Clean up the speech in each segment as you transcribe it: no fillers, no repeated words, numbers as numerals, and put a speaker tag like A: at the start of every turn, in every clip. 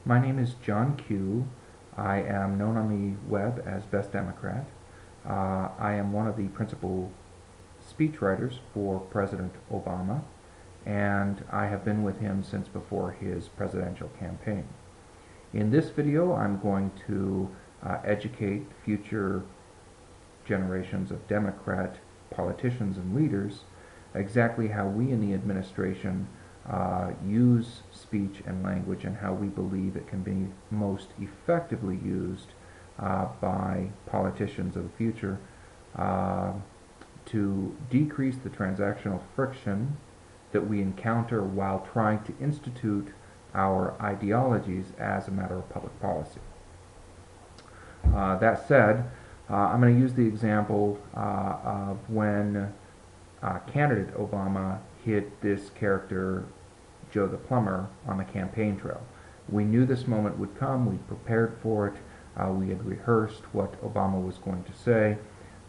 A: My name is John Q. I am known on the web as Best Democrat. I am one of the principal speechwriters for President Obama, and I have been with him since before his presidential campaign. In this video, I'm going to educate future generations of Democrat politicians and leaders exactly how we in the administration use speech and language and how we believe it can be most effectively used by politicians of the future to decrease the transactional friction that we encounter while trying to institute our ideologies as a matter of public policy. That said, I'm going to use the example of when candidate Obama hit this character, Joe the Plumber, on the campaign trail. We knew this moment would come. We prepared for it. We had rehearsed what Obama was going to say.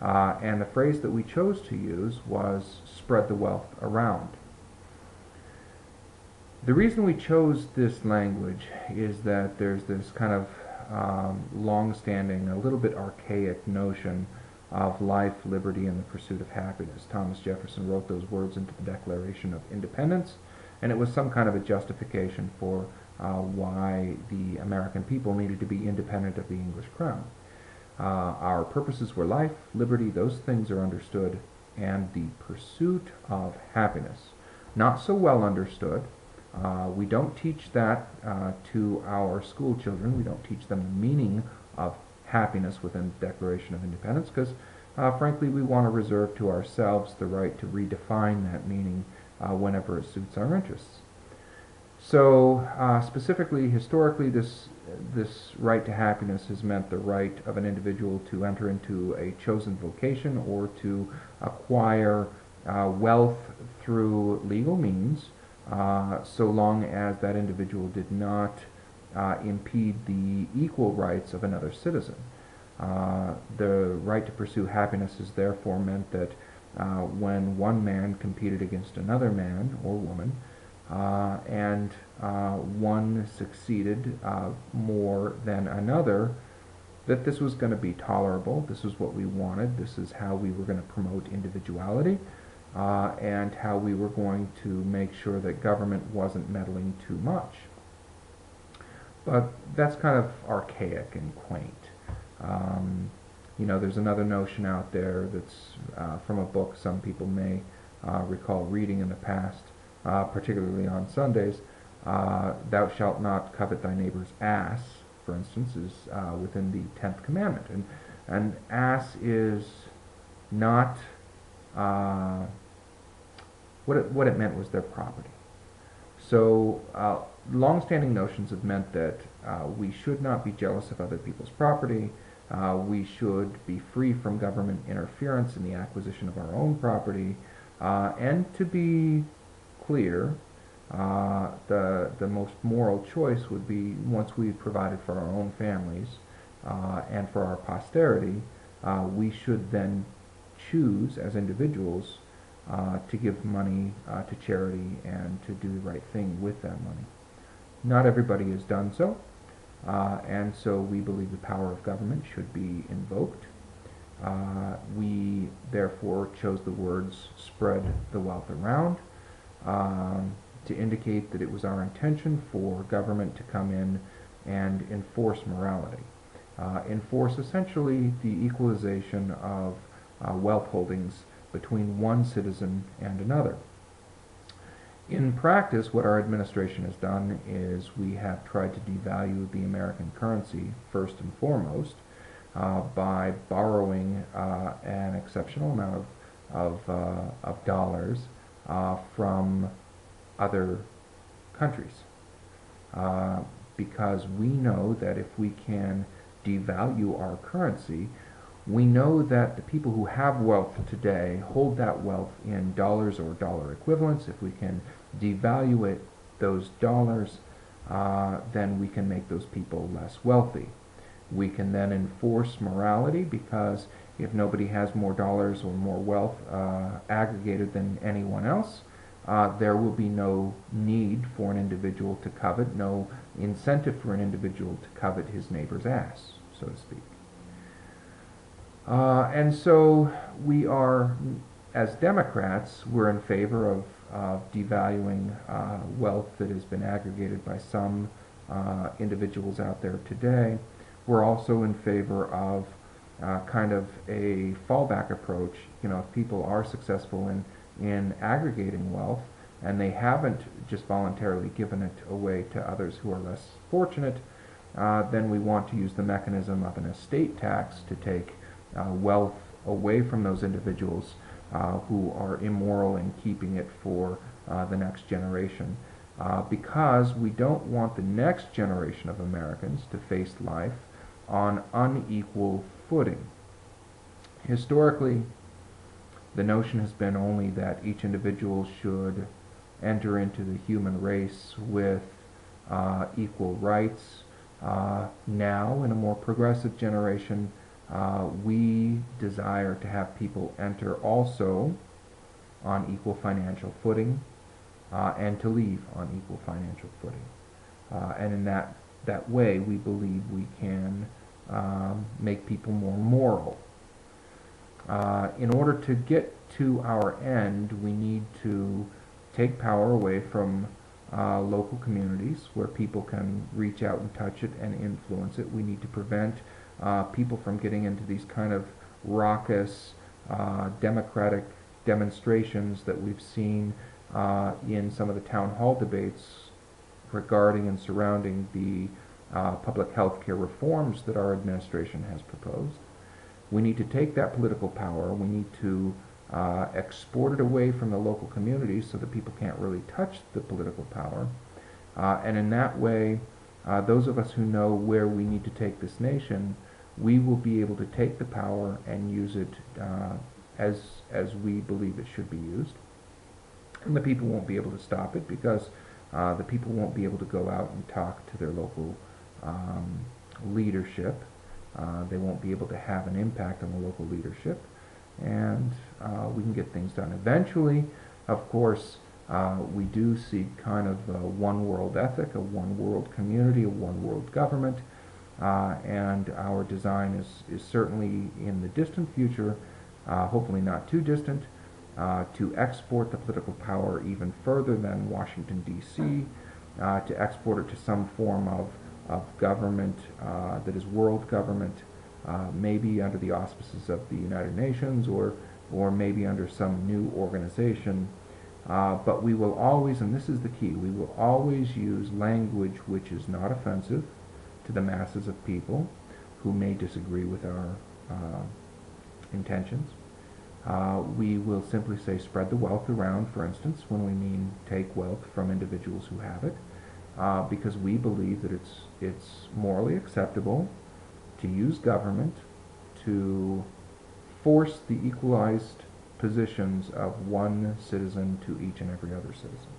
A: And the phrase that we chose to use was spread the wealth around. The reason we chose this language is that there's this kind of long-standing, a little bit archaic notion of life, liberty, and the pursuit of happiness. Thomas Jefferson wrote those words into the Declaration of Independence, and it was some kind of a justification for why the American people needed to be independent of the English crown. Our purposes were life, liberty, those things are understood, and the pursuit of happiness. Not so well understood. We don't teach that to our school children. We don't teach them the meaning of happiness within the Declaration of Independence because, frankly, we want to reserve to ourselves the right to redefine that meaning whenever it suits our interests. So, specifically, historically, this right to happiness has meant the right of an individual to enter into a chosen vocation or to acquire wealth through legal means, so long as that individual did not impede the equal rights of another citizen. The right to pursue happiness has therefore meant that when one man competed against another man or woman, and one succeeded more than another, that this was going to be tolerable. This is what we wanted. This is how we were going to promote individuality, and how we were going to make sure that government wasn't meddling too much. But that's kind of archaic and quaint. You know, there's another notion out there that's from a book some people may recall reading in the past, particularly on Sundays. Thou shalt not covet thy neighbor's ass, for instance, is within the 10th commandment. And an ass is not, what it meant was their property. So long-standing notions have meant that we should not be jealous of other people's property. We should be free from government interference in the acquisition of our own property. And to be clear, the most moral choice would be, once we've provided for our own families and for our posterity, we should then choose as individuals to give money to charity and to do the right thing with that money. Not everybody has done so, and so we believe the power of government should be invoked. We therefore chose the words spread the wealth around to indicate that it was our intention for government to come in and enforce morality. Enforce essentially the equalization of wealth holdings between one citizen and another. In practice, what our administration has done is we have tried to devalue the American currency first and foremost by borrowing an exceptional amount of dollars from other countries, because we know that if we can devalue our currency, we know that the people who have wealth today hold that wealth in dollars or dollar equivalents. If we can devalue those dollars, then we can make those people less wealthy. We can then enforce morality, because if nobody has more dollars or more wealth aggregated than anyone else, there will be no need for an individual to covet, no incentive for an individual to covet his neighbor's ass, so to speak. And so we are, as Democrats, we're in favor of devaluing wealth that has been aggregated by some individuals out there today. We're also in favor of kind of a fallback approach. You know, if people are successful in aggregating wealth and they haven't just voluntarily given it away to others who are less fortunate, then we want to use the mechanism of an estate tax to take wealth away from those individuals who are immoral in keeping it for the next generation. Because we don't want the next generation of Americans to face life on unequal footing. Historically, the notion has been only that each individual should enter into the human race with equal rights. Now, in a more progressive generation, we desire to have people enter also on equal financial footing and to leave on equal financial footing. And in that way, we believe we can make people more moral. In order to get to our end, we need to take power away from local communities where people can reach out and touch it and influence it. We need to prevent people from getting into these kind of raucous democratic demonstrations that we've seen in some of the town hall debates regarding and surrounding the public health care reforms that our administration has proposed. We need to take that political power, we need to export it away from the local communities so that people can't really touch the political power. And in that way, those of us who know where we need to take this nation, we will be able to take the power and use it as we believe it should be used. And the people won't be able to stop it because the people won't be able to go out and talk to their local leadership. They won't be able to have an impact on the local leadership, and we can get things done. Eventually, of course, we do seek kind of a one world ethic, a one world community, a one world government, and our design is certainly in the distant future, hopefully not too distant, to export the political power even further than Washington, D.C., to export it to some form of government that is world government, maybe under the auspices of the United Nations or maybe under some new organization. But we will always, and this is the key, we will always use language which is not offensive to the masses of people who may disagree with our intentions. We will simply say spread the wealth around, for instance, when we mean take wealth from individuals who have it, because we believe that it's morally acceptable to use government to force the equalized positions of one citizen to each and every other citizen.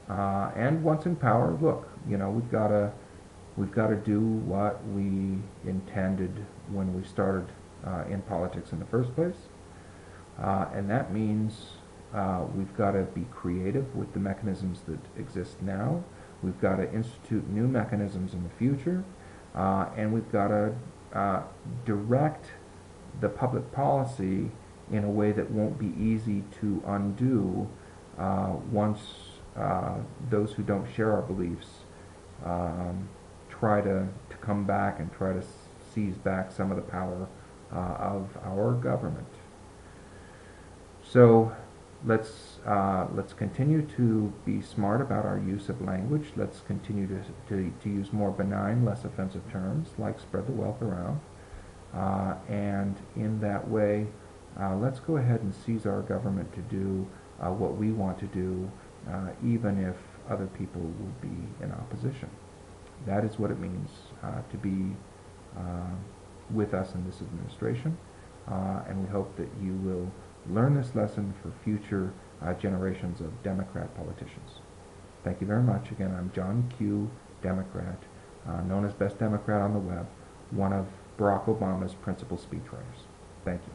A: And once in power, look, you know, we've got to do what we intended when we started in politics in the first place, and that means we've got to be creative with the mechanisms that exist now. We've got to institute new mechanisms in the future, and we've got to direct the public policy in a way that won't be easy to undo once those who don't share our beliefs try to come back and try to seize back some of the power of our government. So let's continue to be smart about our use of language. Let's continue to use more benign, less offensive terms like spread the wealth around. And in that way, let's go ahead and seize our government to do what we want to do, even if other people will be in opposition. That is what it means to be with us in this administration, and we hope that you will learn this lesson for future generations of Democrat politicians. Thank you very much. Again, I'm John Q. Democrat, known as Best Democrat on the Web, one of Barack Obama's principal speechwriters. Thank you.